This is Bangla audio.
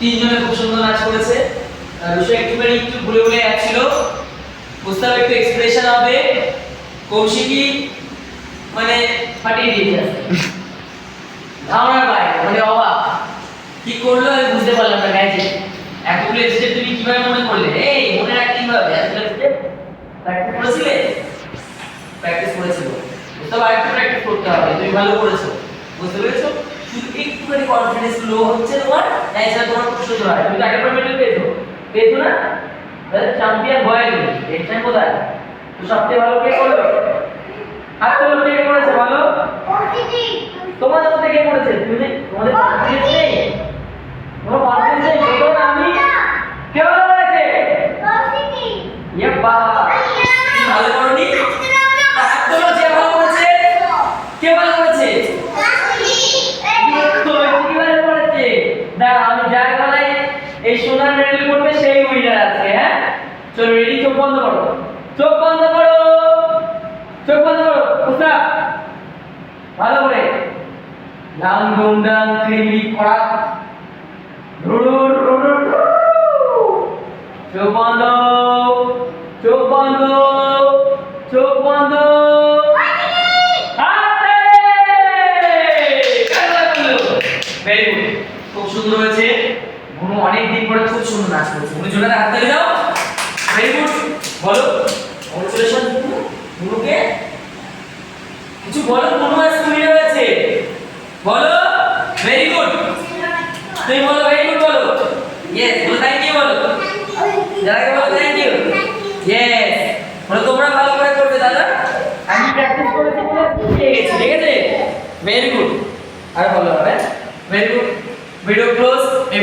তিনজনে খুব সুন্দর নাচ করেছে। রুশো একটু ভুলে ভুলে যাচ্ছিল, বুঝতে হবে একটু এক্সপ্রেশন হবে। কৌশিকী মানে ফাটিয়ে দিয়েছে, ধারণার বাইরে, মানে অবাক কি করলো আমি বুঝতে পারলাম না। ম্যাজিক এতগুলো স্টেপ তুমি কিভাবে মনে করলে? এই মনে রাখতে হবে, এতগুলো স্টেপ প্র্যাকটিস করেছিলে? প্র্যাকটিস করেছিল, বুঝতে পারো একটু প্র্যাকটিস করতে হবে। তুমি ভালো করেছো, বুঝতে পেরেছো? শুধু একটুখানি কনফিডেন্স লো হচ্ছে তোমার, এছাড়া তোমার খুব সুন্দর হয়। তুমি তো আগের বার মেডেল পেয়েছো না? তাহলে চ্যাম্পিয়ন হয়ে গেলে টেনশন কোথায়? তো সবচেয়ে ভালো কে করলো? হাত তোলো, কে করেছে ভালো? তোমাদের মধ্যে কে করেছে? তুমি তোমাদের কনফিডেন্স নেই? তোমার কনফিডেন্স নেই? বলো না আমি কে ভালো করেছে? ইয়ে বাবা, তুমি ভালো করনি? হাত তোলো, যে ভালো করেছে। কে ভালো করেছে? আমি যার গলায় এই সোনার মেডেল করবে সেই উইনার আছে। হ্যাঁ চলো রেডি, চোখ বন্ধ করো, চোখ বন্ধ করো, চোখ বন্ধ করো। উস্তাদ ভালো করে ডাং ডুং ডাং ক্রিমি করা রুরুর রুরুর। চোখ বন্ধ, চোখ বন্ধ, চোখ বন্ধ। ভেরি গুড, খুব সুন্দর হয়েছে। গুনু অনেক দিন পরে খুব সুন্দর নাচ করেছে। গুনু জোরে হাত তালি দাও। ভেরি গুড, বলো কংগ্রেচুলেশন গুনুকে। কিছু বলো, গুনু আজ উইনার হয়েছে, বলো। ভেরি গুড, তুমি বলো ভেরি গুড বলো। ইয়েস বলো, থ্যাংক ইউ বলো, যাকে বলো থ্যাংক ইউ। ইয়েস বলো, তোমরা ভালো করে করবে দাদা, আমি প্র্যাকটিস করেছি বলে পেয়ে গেছি, ঠিক আছে? ভেরি গুড, আর ভালো হবে। Very good, video close.